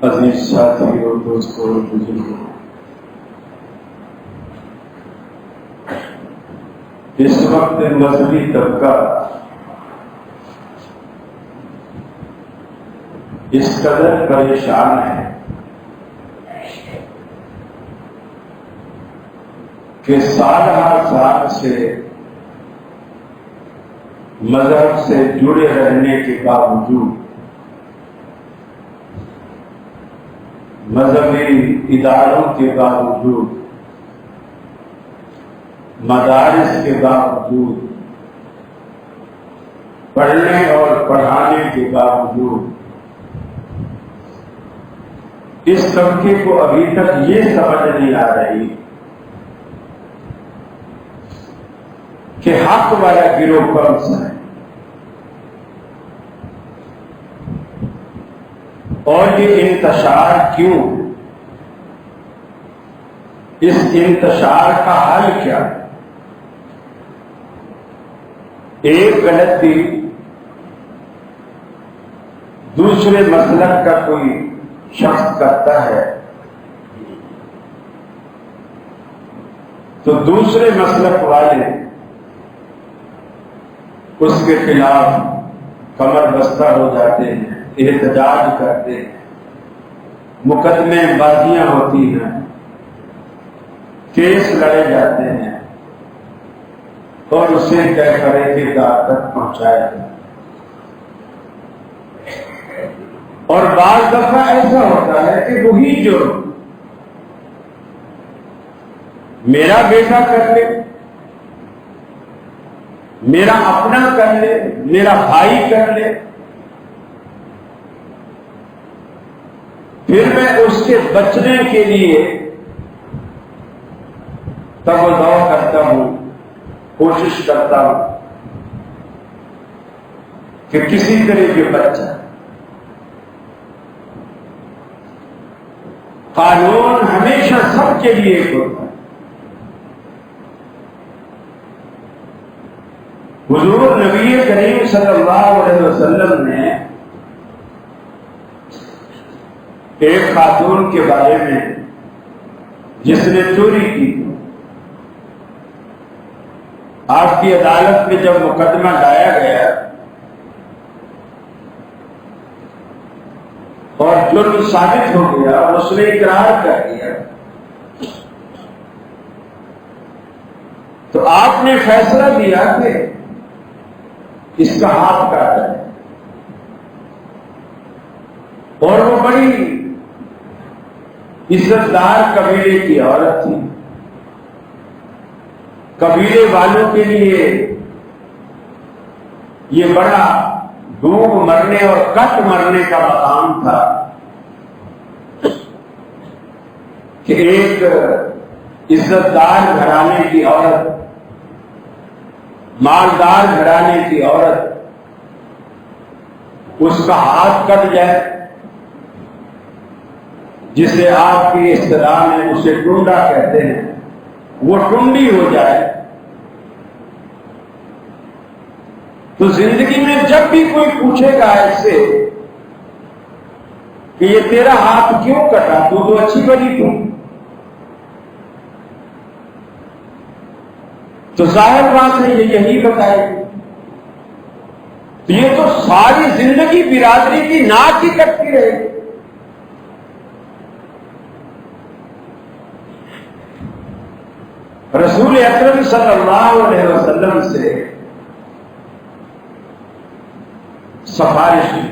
عزیز ساتھی اور دوستوں اور بزرگوں، اس وقت مذہبی طبقہ اس قدر پریشان ہے کہ سال ہر سال سے مذہب سے جڑے رہنے کے باوجود مذہبی اداروں کے باوجود مدارس کے باوجود پڑھنے اور پڑھانے کے باوجود اس طبقے کو ابھی تک یہ سمجھ نہیں آ رہی کہ حق والا گروہ کون سا ہے اور یہ انتشار کیوں، اس انتشار کا حل کیا؟ ایک غلطی دوسرے مسلک کا کوئی شخص کرتا ہے تو دوسرے مسلک والے اس کے خلاف کمر بستہ ہو جاتے ہیں، احتجاج کرتے ہیں، مقدمے بازیاں ہوتی ہیں، کیس لڑے جاتے ہیں اور اسے طے کرے کے دار تک پہنچایا جاتا ہے۔ اور بعض دفعہ ایسا ہوتا ہے کہ وہی جو میرا بیٹا کر لے، میرا اپنا کر لے، میرا بھائی کر لے، پھر میں اس کے بچنے کے لیے تب و دو کرتا ہوں، کوشش کرتا ہوں کہ کسی طرح کے بچہ۔ قانون ہمیشہ سب کے لیے ایک ہوتا ہے۔ حضور نبی کریم صلی اللہ علیہ وسلم نے ایک خاتون کے بارے میں جس نے چوری کی، آپ کی عدالت میں جب مقدمہ لایا گیا اور جرم ثابت ہو گیا، اس نے اقرار کر دیا، تو آپ نے فیصلہ دیا کہ اس کا ہاتھ کاٹا ہے، اور وہ بڑی عزت دار قبیلے کی عورت تھی، قبیلے والوں کے لیے یہ بڑا ڈوب مرنے اور کٹ مرنے کا مقام تھا کہ ایک عزت دار گھرانے کی عورت، مالدار گھرانے کی عورت، اس کا ہاتھ کٹ جائے، جسے آپ کی اصطلاح میں اسے ٹنڈا کہتے ہیں، وہ ٹنڈی ہو جائے، تو زندگی میں جب بھی کوئی پوچھے گا ایسے کہ یہ تیرا ہاتھ کیوں کٹا، تو اچھی بڑی تھی، تو ظاہر بات ہے یہ یہی بتائے گی، تو یہ تو ساری زندگی برادری کی ناک ہی کٹتی رہے گی۔ رسول اکرم صلی اللہ علیہ وسلم سے سفارش کی،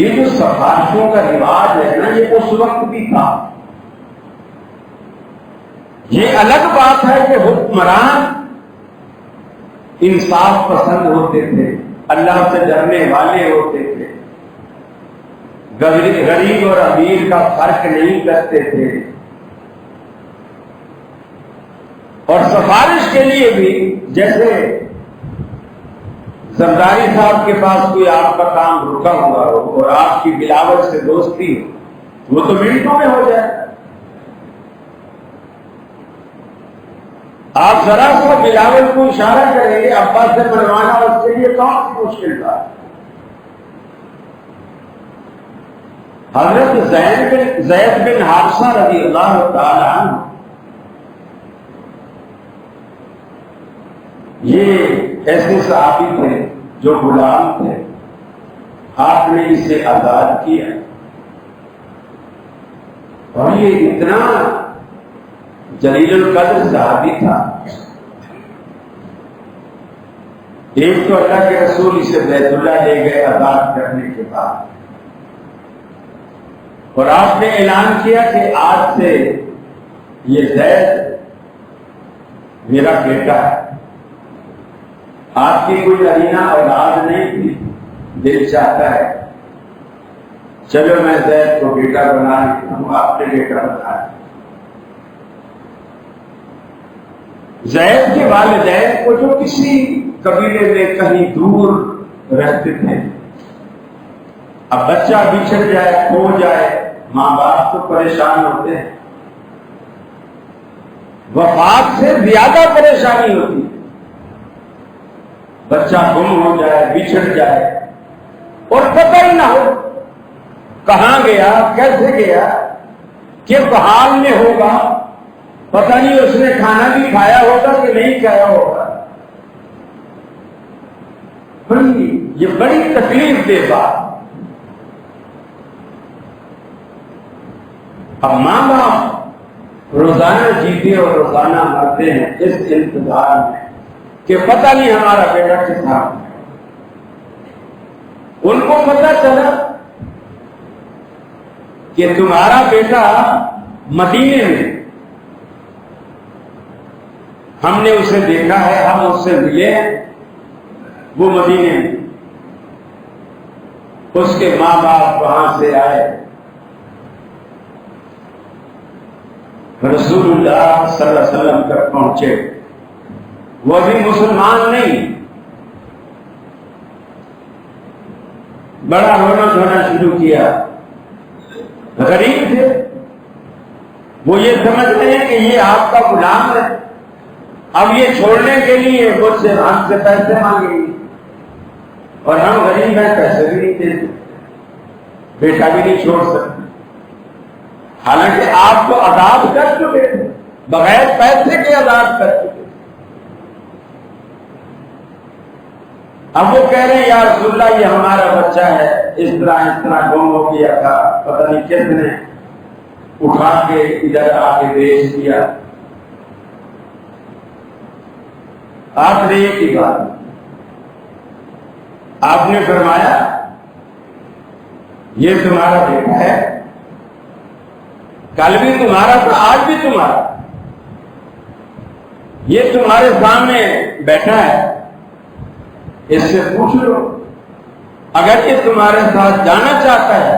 یہ جو سفارشوں کا رواج ہے نا، یہ اس وقت بھی تھا۔ یہ الگ بات ہے کہ حکمران انصاف پسند ہوتے تھے، اللہ سے ڈرنے والے ہوتے تھے، غریب اور امیر کا فرق نہیں کرتے تھے، اور سفارش کے لیے بھی جیسے زرداری صاحب کے پاس کوئی آپ کا کام رکا ہوا ہو اور آپ کی بلاول سے دوستی ہو، وہ تو منٹوں میں ہو جائے۔ آپ ذرا سا بلاول کو اشارہ کریں گے، ابا سے بنوانا اس کے لیے کون سی مشکل تھا۔ حضرت زید بن حارثہ رضی اللہ تعالی عنہ یہ ایسے صحابی تھے جو غلام تھے، آپ نے اسے آزاد کیا، اور یہ اتنا جلیل القدر صحابی تھا، ایک تو اللہ کے رسول اسے بیت اللہ لے گئے آزاد کرنے کے بعد، اور آپ نے اعلان کیا کہ آج سے یہ زید میرا بیٹا ہے۔ آپ کی کوئی ارینہ اولاد نہیں تھی، دل چاہتا ہے چلو میں زید کو بیٹا بنا لیتا ہوں، آپ نے بیٹا بنا لیا۔ زید کے والدین کو جو کسی قبیلے میں کہیں دور رہتے تھے، اب بچہ بچھڑ جائے، کھو جائے، ماں باپ تو پریشان ہوتے ہیں، وفات سے زیادہ پریشانی ہوتی ہے، بچہ گم ہو جائے، بچھڑ جائے اور پتہ ہی نہ ہو کہاں گیا، کیسے گیا، کس حال میں ہوگا، پتہ نہیں اس نے کھانا بھی کھایا ہوگا کہ نہیں کھایا ہوگا۔ یہ بڑی تکلیف دہ بات۔ اب ماں باپ روزانہ جیتے اور روزانہ مرتے ہیں اس انتظار میں کہ پتہ نہیں ہمارا بیٹا کس حال میں۔ ان کو پتہ چلا کہ تمہارا بیٹا مدینے میں، ہم نے اسے دیکھا ہے، ہم اس سے ملے ہیں، وہ مدینے میں، اس کے ماں باپ وہاں سے آئے، رسول اللہ صلی اللہ علیہ وسلم تک پہنچے، وہ بھی مسلمان نہیں، بڑا رونا دھونا شروع کیا، غریب تھے، وہ یہ سمجھتے ہیں کہ یہ آپ کا غلام ہے، اب یہ چھوڑنے کے لیے مجھ سے ہم سے پیسے مانگیں گے، اور ہم غریب ہیں، پیسے بھی نہیں دیتے، بیٹا بھی نہیں چھوڑ سکتے، حالانکہ آپ کو آزاد کر چکے تھے، بغیر پیسے کے آزاد کر چکے۔ اب وہ کہہ رہے ہیں یا رسول اللہ یہ ہمارا بچہ ہے، اس طرح گم ہو گیا تھا، پتہ نہیں کس نے اٹھا کے ادھر آ کے بیچ دیا۔ آپ نے ایک ہی بات، آپ نے فرمایا یہ تمہارا بیٹا ہے، کل بھی تمہارا تھا، آج بھی تمہارا، یہ تمہارے سامنے بیٹھا ہے، اس سے پوچھ لو، اگر یہ تمہارے ساتھ جانا چاہتا ہے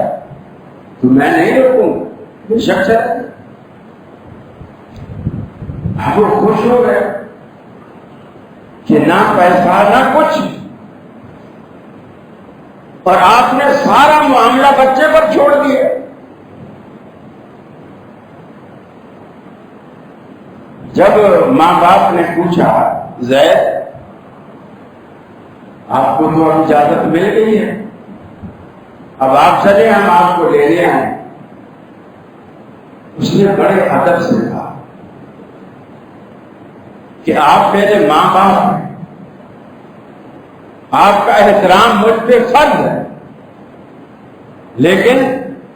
تو میں نہیں روکوں، بے شک ہے۔ وہ خوش ہو گئے کہ نہ پیسہ نہ کچھ، اور آپ نے سارا معاملہ بچے پر چھوڑ دیا۔ جب ماں باپ نے پوچھا زید آپ کو تو اب اجازت مل گئی ہے، اب آپ چلے، ہم آپ کو لینے آئے، اس نے بڑے ادب سے کہا کہ آپ میرے ماں باپ ہیں، آپ کا احترام مجھ پہ فرض ہے، لیکن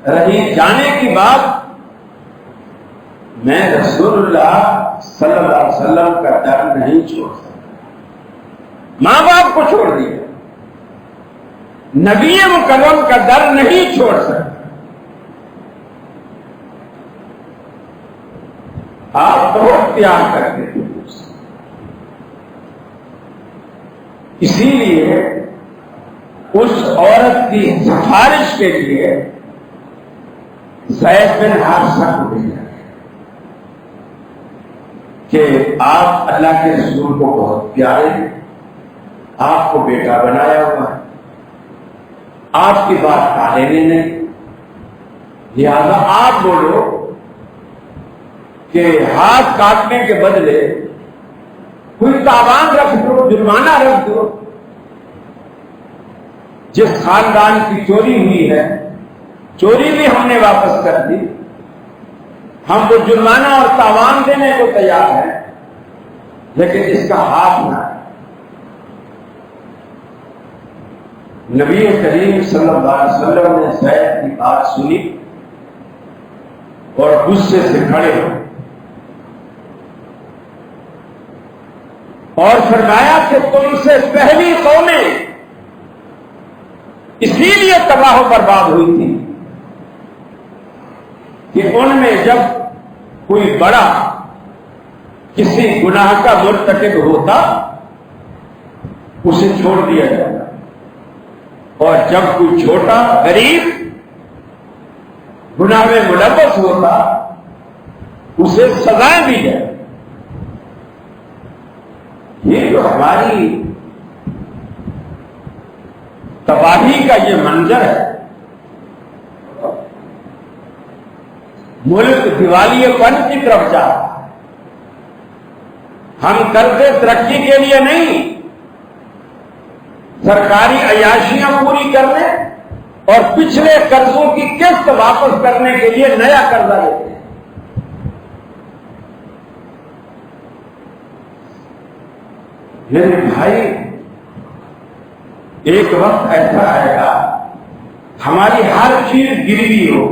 رہی جانے کی بات، میں رسول اللہ صلی اللہ علیہ وسلم کا ڈر نہیں چھوڑ سکتا۔ ماں باپ کو چھوڑ دیا، نبی مکرم کا ڈر نہیں چھوڑ سکتا۔ آپ بہت پیار کرتے تھے، اسی لیے اس عورت کی سفارش کے لیے زید بن حارثہ کو بھیجا کہ آپ اللہ کے رسول کو بہت پیارے ہیں، آپ کو بیٹا بنایا ہوا ہے، آپ کی بات ٹالیں گے نہیں، لہذا آپ بولو کہ ہاتھ کاٹنے کے بدلے کوئی تاوان رکھ دو، جرمانہ رکھ دو، جس خاندان کی چوری ہوئی ہے چوری بھی ہم نے واپس کر دی، ہم وہ جرمانہ اور تاوان دینے کو تیار ہیں، لیکن اس کا ہاتھ نہ ہے۔ نبی کریم صلی اللہ علیہ وسلم نے زید کی بات سنی اور غصے سے کھڑے ہو اور فرمایا کہ تم سے پہلی قومیں اسی لیے تباہ و برباد ہوئی تھی کہ ان میں جب کوئی بڑا کسی گناہ کا مرتکب ہوتا اسے چھوڑ دیا جاتا، اور جب کوئی چھوٹا غریب گناہ میں ملوث ہوتا اسے سزائیں دی جائے۔ یہ جو ہماری تباہی کا یہ منظر ہے، ملک دیوالیے پن کی طرف جا رہا ہے۔ ہم کرتے ترقی کے لیے نہیں، سرکاری عیاشیاں پوری کرنے اور پچھلے قرضوں کی قسط واپس کرنے کے لیے نیا قرضہ لیتے ہیں۔ میرے بھائی، ایک وقت ایسا آئے گا ہماری ہر چیز گروی ہو،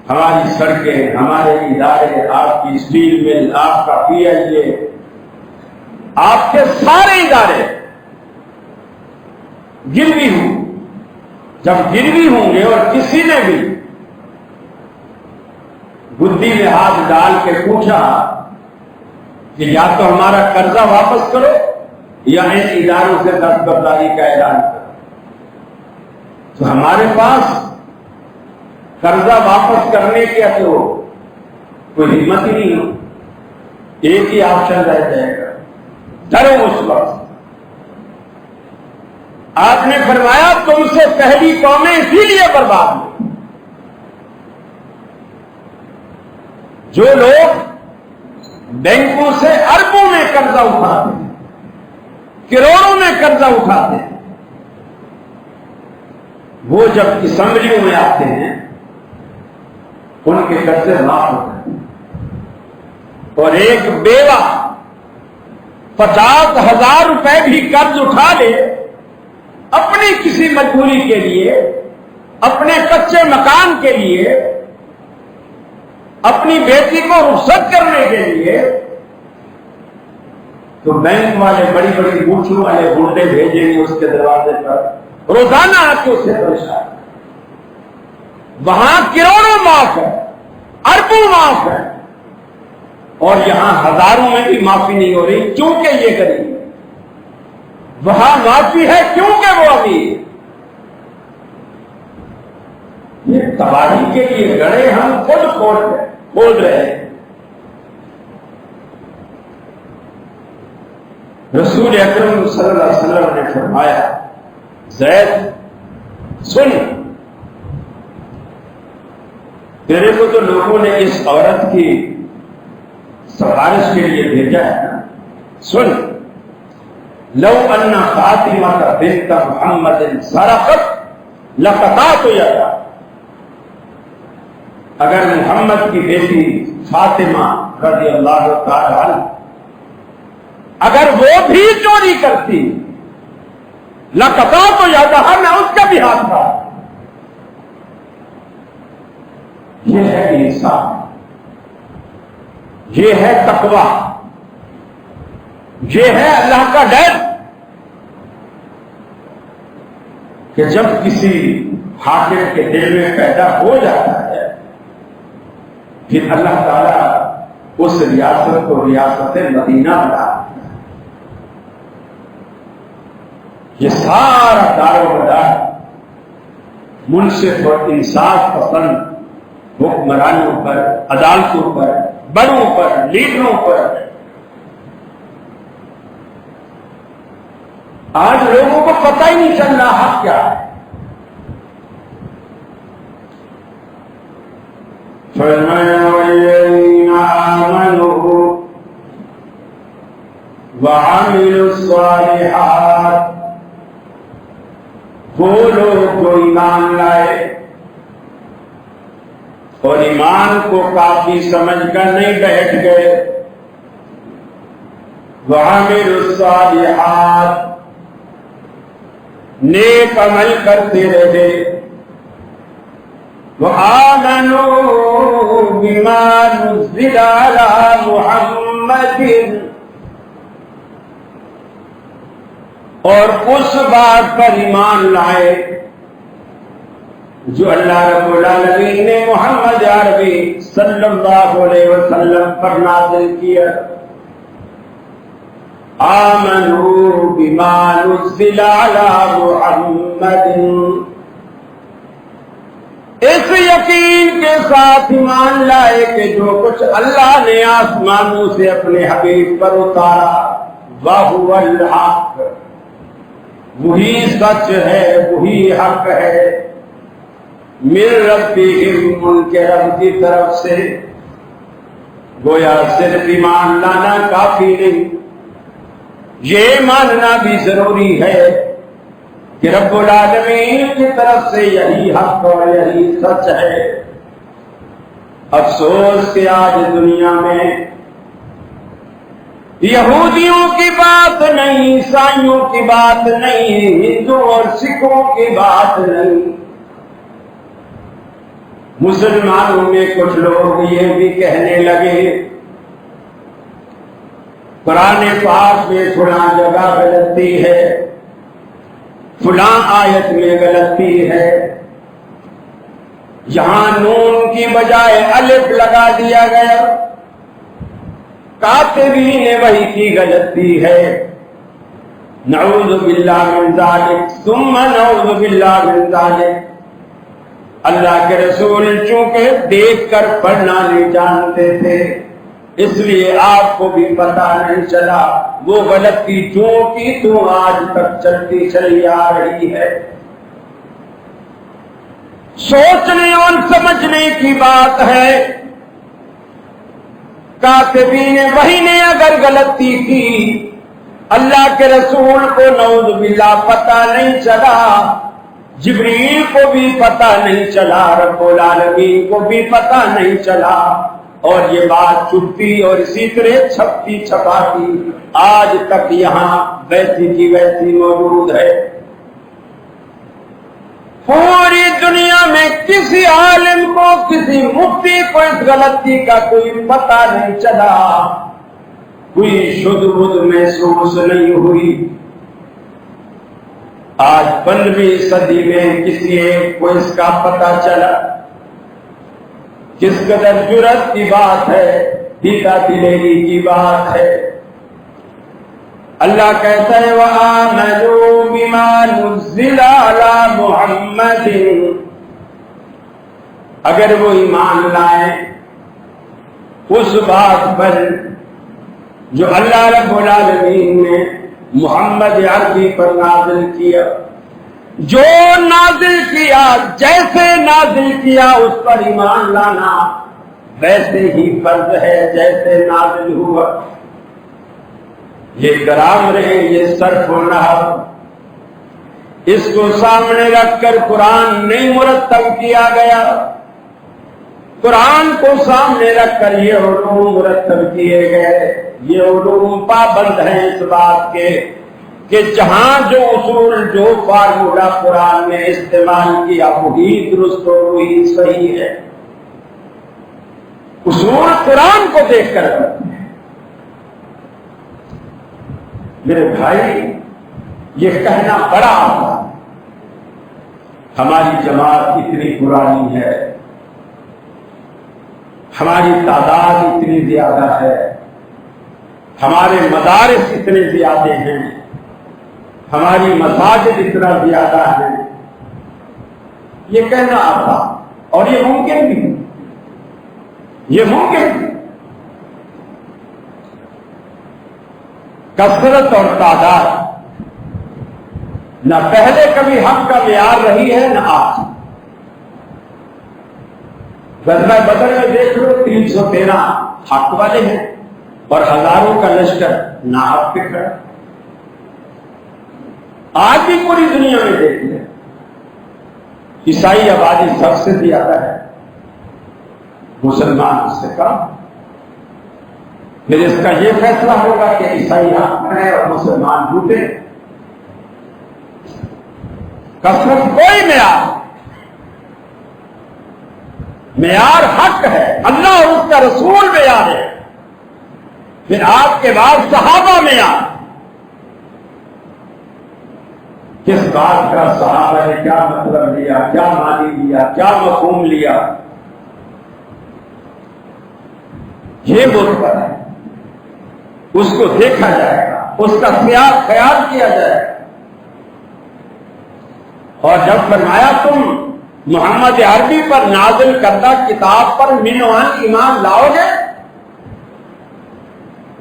ہماری سڑکیں، ہمارے ادارے، آپ کی اسٹیل مل، آپ کا پی ایل اے، آپ کے سارے ادارے گروی ہوں۔ جب گروی ہوں گے اور کسی نے بھی گدی میں ہاتھ ڈال کے پوچھا کہ یا تو ہمارا قرضہ واپس کرو یا ان اداروں سے دستبرداری کا اعلان کرو، تو ہمارے پاس قرضہ واپس کرنے کے تو کوئی ہمت ہی نہیں ہو، ایک ہی آپشن رہ جائے گا، ڈرو اس وقت۔ آپ نے فرمایا تم سے پہلی قومیں اسی لیے برباد ہوئی، جو لوگ بینکوں سے اربوں میں قرضہ اٹھاتے ہیں، کروڑوں میں قرضہ اٹھاتے ہیں، وہ جب اسمبلیوں میں آتے ہیں ان کے قرضے معاف ہوتے ہیں، اور ایک بیوہ 50,000 روپے بھی قرض اٹھا لے اپنی کسی مجبوری کے لیے، اپنے کچے مکان کے لیے، اپنی بیٹی کو رخصت کرنے کے لیے، تو بینک والے بڑی بڑی بوچھوں والے گنڈے بھیجیں گے اس کے دروازے پر، روزانہ آ کے اسے پریشان۔ وہاں کروڑوں معاف ہے، اربوں معاف ہے، اور یہاں ہزاروں میں بھی معافی نہیں ہو رہی کیونکہ یہ غریب ہے، وہاں معافی ہے کیونکہ وہ امیر۔ یہ تباہی کے لیے گڑے ہم خود کھول رہے ہیں۔ رسول اکرم صلی اللہ علیہ وسلم نے فرمایا، زید سن، تیرے کو تو لوگوں نے اس عورت کی سفارش کے لیے بھیجا ہے نا، سن، لو ان فاطمہ بنت محمد سرقت لقطعت یدها، اگر محمد کی بیٹی فاطمہ رضی اللہ تعالی عنہ اگر وہ بھی چوری کرتی لقطعت یدها، میں اس کا بھی ہاتھ کاٹ۔ یہ ہے انصاف، یہ ہے تقویٰ، یہ ہے اللہ کا ڈر، کہ جب کسی حاکم کے دل میں پیدا ہو جاتا ہے پھر اللہ تعالیٰ اس ریاست کو ریاست مدینہ بنا دیتا ہے۔ یہ سارا دار و مدار منصف اور انصاف پسند حکمرانوں پر، عدالتوں پر، بڑوں پر، لیڈروں پر۔ آج لوگوں کو پتہ ہی نہیں چل رہا حق کیا ہے۔ فَالَّذِينَ آمَنُوا وَعَمِلُوا الصَّالِحَاتِ، وہ لوگ جو ایمان لائے اور ایمان کو کافی سمجھ کر نہیں بیٹھ گئے. وَعَمِلُوا الصَّالِحَاتِ نیک عمل کرتے رہے. وَآمَنُوا بِمَا نُزِّلَ عَلَى مُحَمَّدٍ اور اس بات پر ایمان لائے جو اللہ رب العالمین نے محمد عربی صلی اللہ علیہ وسلم پر نازل کیا. آمنوا بما نزل علی محمد اس یقین کے ساتھ ایمان لائے کہ جو کچھ اللہ نے آسمانوں سے اپنے حبیب پر اتارا وَهُوَ الْحَقُّ وہی سچ ہے وہی حق ہے. مِن رَبِّهِمْ ان کے رب کی طرف سے. گویا صرف ایمان لانا کافی نہیں، یہ ماننا بھی ضروری ہے کہ رب العالمین کی طرف سے یہی حق اور یہی سچ ہے. افسوس کہ آج دنیا میں یہودیوں کی بات نہیں، عیسائیوں کی بات نہیں، ہندو اور سکھوں کی بات نہیں، مسلمانوں میں کچھ لوگ یہ بھی کہنے لگے قرآن پاک میں فلاں جگہ غلطی ہے، فلاں آیت میں غلطی ہے، یہاں نون کی بجائے الف لگا دیا گیا، کاتبین وحی کی غلطی ہے. نعوذ باللہ من ذالک ثم نعوذ باللہ من ذالک. اللہ کے رسول چونکہ دیکھ کر پڑھنا نہیں جانتے تھے اس لیے آپ کو بھی پتہ نہیں چلا، وہ غلطی جو کی تو آج تک چلتی چلی آ رہی ہے. سوچنے اور سمجھنے کی بات ہے. کاتبین وحی نے اگر غلطی کی، اللہ کے رسول کو نعوذ باللہ پتہ نہیں چلا، جبریل کو بھی پتہ نہیں چلا، رب العالمین کو بھی پتہ نہیں چلا، اور یہ بات چھپتی اور اسی طرح چھپتی چھپاتی آج تک یہاں ویسی کی ویسی موجود ہے. پوری دنیا میں کسی عالم کو، کسی مفتی کو اس غلطی کا کوئی پتہ نہیں چلا، کوئی شدھ بدھ محسوس نہیں ہوئی. آج 15ویں صدی میں کسی ایک کو اس کا پتہ چلا. کس قدر جرأت کی بات ہے، دیدہ دلیری کی بات ہے. اللہ کہتا ہے وَآمَنُوا بِمَا نُزِّلَ عَلَى مُحَمَّدٍ اگر وہ ایمان لائیں اس بات پر جو اللہ رب العالمین نے محمد عربی پر نازل کیا، جو نازل کیا جیسے نازل کیا اس پر ایمان لانا ویسے ہی فرض ہے جیسے نازل ہوا. یہ گرامر ہے، یہ صرف و نحو، اس کو سامنے رکھ کر قرآن نہیں مرتب کیا گیا. قرآن کو سامنے رکھ کر یہ علوم مرتب کیے گئے. یہ علوم پابند ہیں اس بات کے کہ جہاں جو اصول جو فارمولہ قرآن نے استعمال کیا وہی درست اور وہی صحیح ہے. اصول قرآن کو دیکھ کر میرے بھائی یہ کہنا بڑا آسان. ہماری جماعت اتنی پرانی ہے، ہماری تعداد اتنی زیادہ ہے، ہمارے مدارس اتنے زیادہ ہیں، ہماری مساجد اتنا زیادہ ہے. یہ کہنا آسان اور یہ ممکن بھی، یہ ممکن بھی. کثرت اور تعداد نہ پہلے کبھی حق کا معیار رہی ہے نہ آج. غزوہ بدر میں دیکھ لو 313 حق والے ہیں اور ہزاروں کا لشکر ناحق پہ کھڑا. آج بھی پوری دنیا میں دیکھ لیں عیسائی آبادی سب سے زیادہ ہے، مسلمان اس سے کم، پھر اس کا یہ فیصلہ ہوگا کہ عیسائی حق میں ہے اور مسلمان جھوٹے۔ کثرت کوئی معیار حق ہے، اللہ اور اس کا رسول معیار ہے، پھر آپ کے بعد صحابہ معیار۔ کس بات کا صحابہ نے کیا مطلب لیا، کیا معنی لیا، کیا مفہوم لیا، یہ بہت پر ہے، اس کو دیکھا جائے گا، اس کا خیال کیا جائے گا۔ اور جب فرمایا تم محمد عربی پر نازل کردہ کتاب پر منوان ایمان لاؤ گے،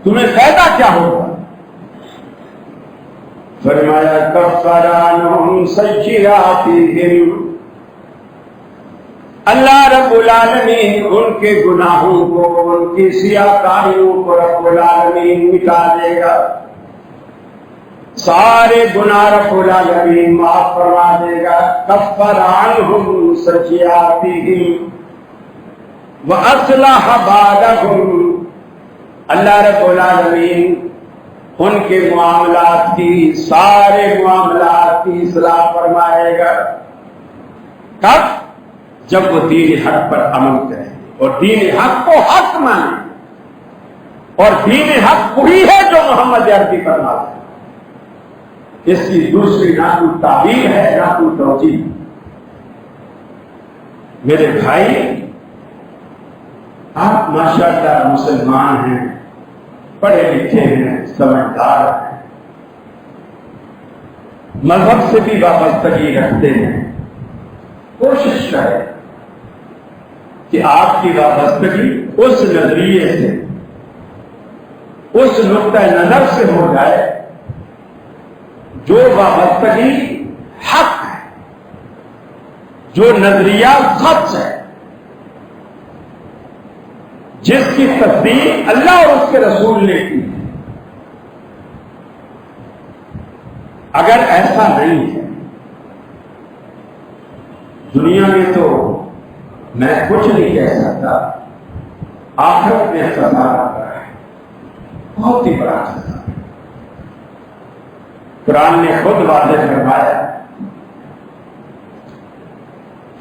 تمہیں فائدہ کیا ہوگا؟ فرمایا کفر عنہم سیئاتہم، اللہ رب العالمین ان کے گناہوں کو، ان کی سیاکاریوں کو رب العالمین مٹا دے گا، سارے گناہ رب العالمین معاف فرما دے گا۔ کفر عنہم سیئاتہم واصلح بالہم، اللہ رب العالمین ان کے معاملات کی، سارے معاملات کی اصلاح فرمائے گا۔ کب؟ جب وہ دین حق پر عمل کریں اور دین حق کو حق مانیں، اور دین حق وہی ہے جو محمد عربی پر نازل ہے، اس کی دوسری نہ تو تعبیر ہے نہ تو توجیہ۔ میرے بھائی، آپ ماشاءاللہ مسلمان ہیں، پڑھے لکھے ہیں، سمجھدار ہیں، مذہب سے بھی وابستگی رکھتے ہیں، کوشش کریں کہ آپ کی وابستگی اس نظریے سے، اس نقطہ نظر سے ہو جائے جو وابستگی حق ہے، جو نظریہ سچ ہے، جس کی تصدیق اللہ اور اس کے رسول نے کی ہے۔ اگر ایسا نہیں ہے، دنیا میں تو میں کچھ نہیں کہہ سکتا، آخرت میں سزا آتا ہے، بہت ہی بڑا سزا۔ قرآن نے خود واضح فرمایا،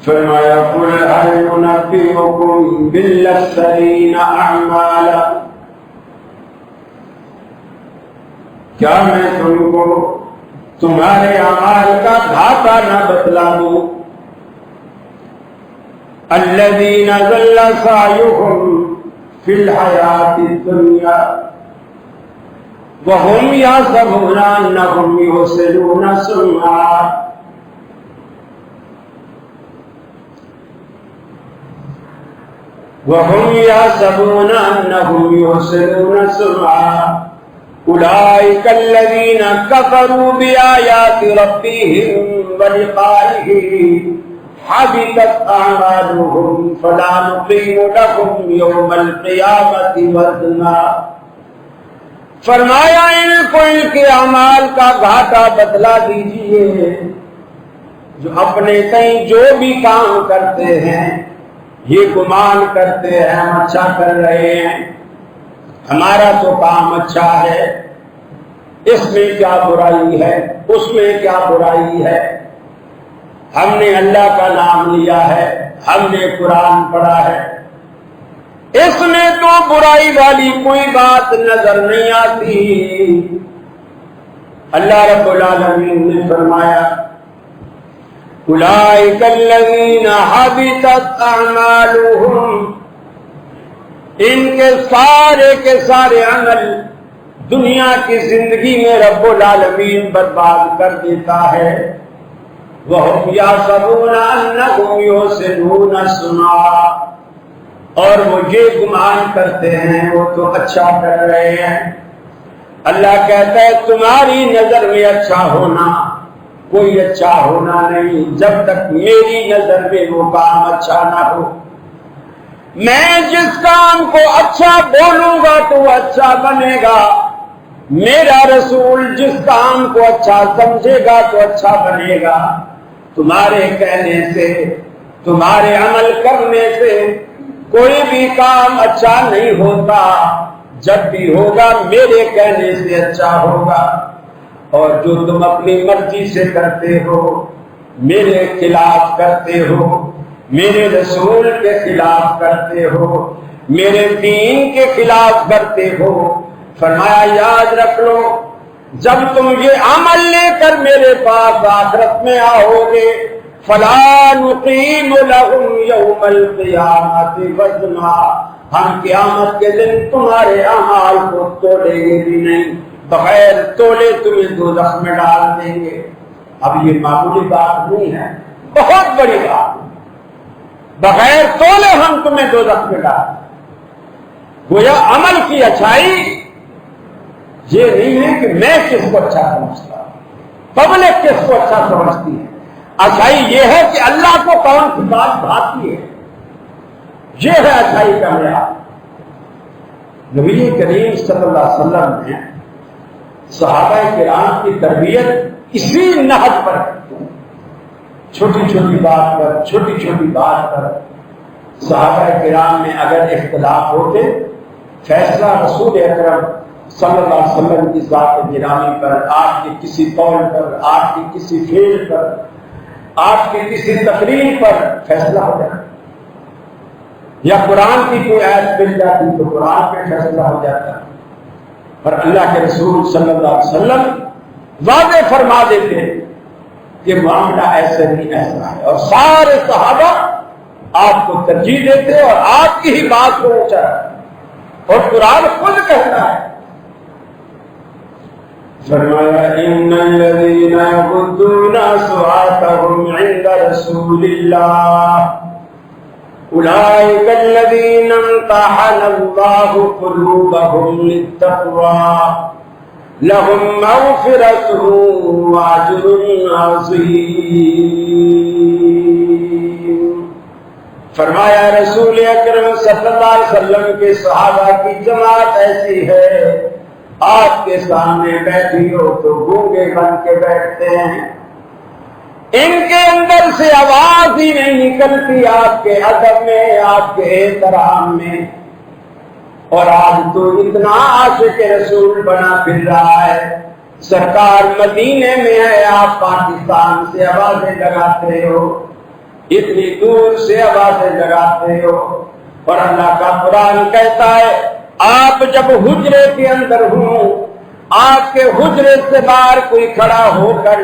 فرمایا قل هل ننبئكم بالاخسرین اعمالا، کیا میں تم کو تمہارے اعمال کا گھاٹا نہ بتلا دوں؟ الذین ضل سعیہم فی الحیاۃ الدنیا وہم یحسبون انہم یحسنون صنعا، وَهُمْ يَحْسَبُونَ أَنَّهُمْ يُحْسِنُونَ صُنْعًا أُولَئِكَ الَّذِينَ كَفَرُوا بِآيَاتِ رَبِّهِمْ وَلِقَائِهِ حَبِطَتْ أَعْمَالُهُمْ فَلَا نُقِيمُ لَهُمْ يَوْمَ الْقِيَامَةِ وَزْنًا۔ فرمایا ان کو ان کے اعمال کا گھاٹا بتلا دیجیے، جو اپنے تئیں جو بھی کام کرتے ہیں یہ گمان کرتے ہیں ہم اچھا کر رہے ہیں، ہمارا تو کام اچھا ہے، اس میں کیا برائی ہے، اس میں کیا برائی ہے، ہم نے اللہ کا نام لیا ہے، ہم نے قرآن پڑھا ہے، اس میں تو برائی والی کوئی بات نظر نہیں آتی۔ اللہ رب العالمین نے فرمایا اولئک الذین حبطت اعمالہم، ان کے سارے عمل دنیا کی زندگی میں رب العالمین برباد کر دیتا ہے۔ وَهُمْ يَحْسَبُونَ أَنَّهُمْ يُحْسِنُونَ صُنْعًا، اور وہ یہ گمان کرتے ہیں وہ تو اچھا کر رہے ہیں۔ اللہ کہتا ہے تمہاری نظر میں اچھا ہونا کوئی اچھا ہونا نہیں جب تک میری نظر میں وہ کام اچھا نہ ہو۔ میں جس کام کو اچھا بولوں گا تو وہ اچھا بنے گا، میرا رسول جس کام کو اچھا سمجھے گا تو اچھا بنے گا۔ تمہارے کہنے سے، تمہارے عمل کرنے سے کوئی بھی کام اچھا نہیں ہوتا، جب بھی ہوگا میرے کہنے سے اچھا ہوگا، اور جو تم اپنی مرضی سے کرتے ہو، میرے خلاف کرتے ہو، میرے رسول کے خلاف کرتے ہو، میرے دین کے خلاف کرتے ہو، فرمایا یاد رکھ لو جب تم یہ عمل لے کر میرے پاس آخرت میں آؤ گے، فَلَا نُقِيمُ لَهُمْ يَوْمَ الْقِيَامَةِ وَزْنًا، ہم قیامت کے دن تمہارے اعمال کو تولیں گے بھی نہیں، بغیر تولے تمہیں دوزخ میں ڈال دیں گے۔ اب یہ معمولی بات نہیں ہے، بہت بڑی بات ہے، بغیر تولے ہم تمہیں دوزخ میں ڈال دیں۔ گویا عمل کی اچھائی یہ نہیں ہے کہ میں کس کو اچھا سمجھتا ہوں، پبلک کس کو اچھا سمجھتی ہے، اچھائی یہ ہے کہ اللہ کو کون سی بات بھاتی ہے، یہ ہے اچھائی کا معیار۔ نبی کریم صلی اللہ علیہ وسلم نے صحابہ کرام کی تربیت اسی نہج پر، چھوٹی چھوٹی بات پر، چھوٹی چھوٹی بات پر صحابہ کرام میں اگر اختلاف ہوتے، فیصلہ رسول اکرم صلی اللہ علیہ وسلم کی ذات گرامی پر، آپ کے کسی قول پر، آپ کی کسی فعل پر، آپ کی کسی تقریر پر فیصلہ ہو جاتا، یا قرآن کی کوئی آیت مل جاتی تو قرآن پہ فیصلہ ہو جاتا، اور اللہ کے رسول صلی اللہ علیہ وسلم واضح فرما دیتے کہ معاملہ ایسے نہیں ایسا ہے، اور سارے صحابہ آپ کو ترجیح دیتے اور آپ کی ہی بات کو اونچا ہے، اور قرآن خود کہتا ہے، فرمایا ان الذين يغضون اصواتهم عند رسول الله اولئك الذين امتحن الله قلوبهم للتقوى لهم مغفرة واجر عظيم۔ فرمایا رسول اکرم صلی اللہ علیہ وسلم کے صحابہ کی جماعت ایسی ہے، آپ کے سامنے بیٹھی ہو تو گونگے بن کے بیٹھتے ہیں، ان کے اندر سے آواز ہی نہیں نکلتی آپ کے ادب میں، آپ کے احترام میں، اور آج تو اتنا عاشق رسول بنا پھر رہا ہے، سرکار مدینے میں ہے، آپ پاکستان سے آوازیں لگاتے ہو، اتنی دور سے آوازیں لگاتے ہو، اور اللہ کا قرآن کہتا ہے آپ جب حجرے کے اندر ہوں، آپ کے حجرے سے باہر کوئی کھڑا ہو کر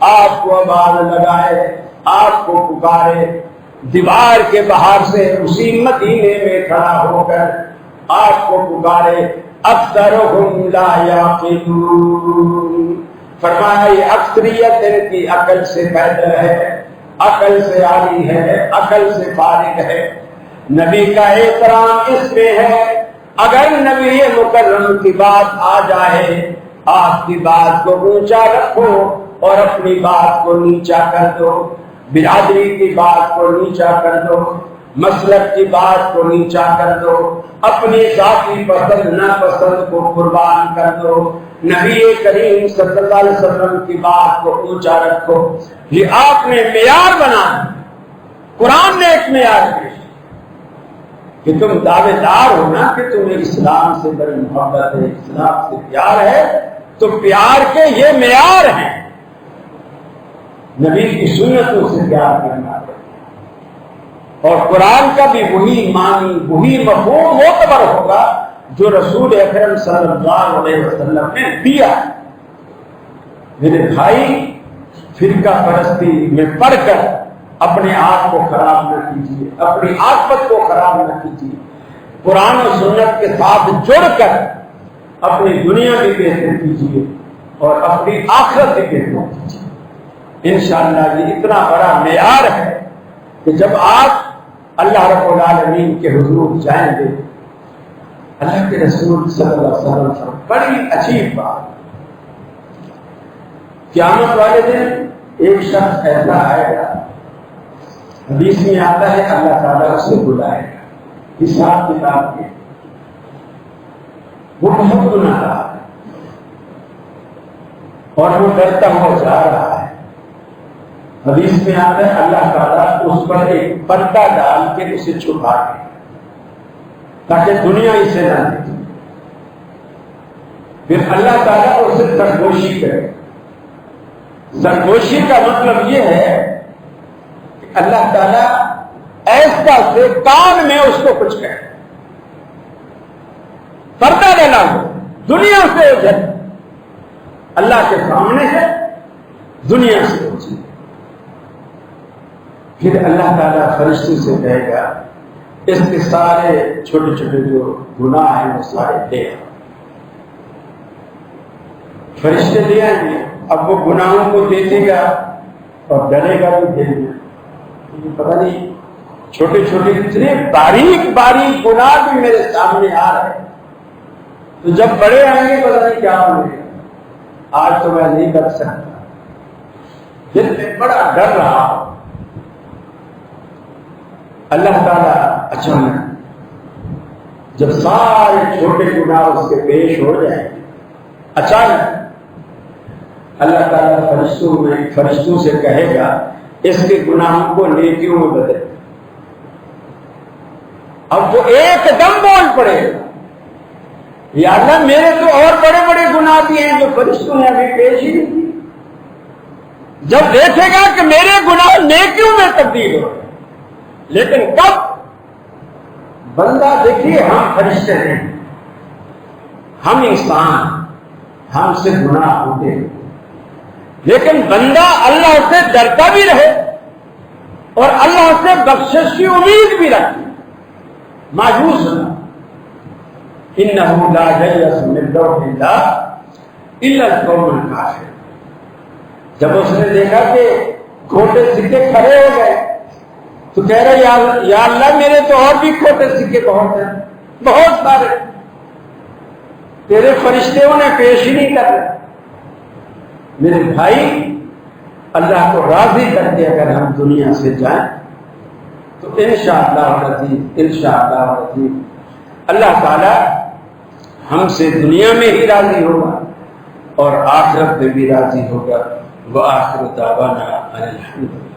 آپ کو آواز لگائے، آپ کو پکارے، دیوار کے باہر سے اسی مدینے میں کھڑا ہو کر آپ کو پکارے، اکثرهم لا یعقلون، فرمایا یہ اکثریت ان کی عقل سے پیدل ہے، عقل سے عالی ہے، عقل سے فارغ ہے۔ نبی کا احترام اس میں ہے، اگر نبی مکرم کی بات آ جائے، آپ کی بات کو اونچا رکھو اور اپنی بات کو نیچا کر دو، برادری کی بات کو نیچا کر دو، مسلک کی بات کو نیچا کر دو، اپنی ذاتی پسند ناپسند کو قربان کر دو، نبی کریم صلی اللہ علیہ وسلم کی بات کو اونچا رکھو۔ یہ آپ نے معیار بنایا، قرآن نے ایک معیار پیش کہ تم دعوے دار ہو نا کہ تمہیں اسلام سے بڑی محبت ہے، اسلام سے پیار ہے، تو پیار کے یہ معیار ہیں، نبی کی سنتوں سے پیار کرنا ہے، اور قرآن کا بھی وہی معنی، وہی مفہوم معتبر ہوگا جو رسول اکرم صلی اللہ علیہ وسلم نے دیا۔ میرے بھائی، فرقہ پرستی میں پڑھ کر اپنے آپ کو خراب نہ کیجیے، اپنی عاقبت کو خراب نہ کیجیے، قرآن و سنت کے ساتھ جڑ کر اپنی دنیا بھی بہتر کیجیے اور اپنی آخرت بھی بہتر کیجیے۔ انشاءاللہ یہ اتنا بڑا معیار ہے کہ جب آپ اللہ رب العالمین کے حضور جائیں گے، اللہ کے رسول صلی اللہ علیہ وسلم بڑی عجیب بات، قیامت والے دن ایک شخص ایسا آئے گا، حدیث میں آتا ہے اللہ تعالیٰ اس سے بلائے گا حساب کتاب کے، وہ بہت گناہ رہا ہے اور وہ ڈرتا ہوا جا رہا ہے۔ حدیث میں آتا ہے اللہ تعالیٰ اس پر ایک پردہ ڈال کے اسے چھپا دے، تاکہ دنیا اسے نہ دیکھے. پھر اللہ تعالیٰ اسے سرگوشی کرے. سرگوشی کا مطلب یہ ہے کہ اللہ تعالیٰ ایسا سے کان میں اس کو کچھ کہے، پردہ ڈالا ہو، دنیا سے اجھل، اللہ کے سامنے ہے، دنیا سے اجھل. پھر اللہ تعالیٰ فرشتے سے کہے گا اس کے سارے چھوٹے چھوٹے جو گناہ ہیں وہ سارے دے. فرشتے لے آئیں گے، اب وہ گناہوں کو دیکھے گا اور ڈرے گا بھی دے گا. پتہ نہیں چھوٹے چھوٹے اتنے باریک باریک گناہ بھی میرے سامنے آ رہے ہیں، تو جب بڑے آئیں گے پتہ نہیں کیا ہوں گے. آج تو میں نہیں کر سکتا، دل میں بڑا ڈر رہا. اللہ تعالیٰ اچانک جب سارے چھوٹے گناہ اس کے پیش ہو جائیں، اچانک اللہ تعالیٰ فرشتوں سے کہے گا اس کے گناہوں کو نیکیوں میں بدل. اب وہ ایک دم بول پڑے گا یا اللہ میرے تو اور بڑے بڑے گناہ بھی ہیں جو فرشتوں نے ابھی پیش ہی نہیں کی. جب دیکھے گا کہ میرے گناہ نیکیوں میں تبدیل ہو، لیکن کب؟ بندہ دیکھیے ہم فرشتے ہیں، ہم انسان، ہم سے گناہ ہوتے ہیں، لیکن بندہ اللہ سے ڈرتا بھی رہے اور اللہ سے بخشش کی امید بھی رکھے، مایوس نہ. انہ لا ییأس من روح اللہ الا القوم الکافرون. جب اس نے دیکھا کہ کھوٹے سکے کھڑے ہو گئے تو کہہ رہے یا اللہ میرے تو اور بھی کھوٹے سکے بہت ہیں، بہت سارے، تیرے فرشتوں نے پیش ہی نہیں کر رہے. میرے بھائی اللہ کو راضی کر کے اگر ہم دنیا سے جائیں تو انشاءاللہ العزیز اللہ تعالی ہم سے دنیا میں ہی راضی ہوگا اور آخرت میں بھی راضی ہوگا. وآخر دعوانا ان الحمد للہ.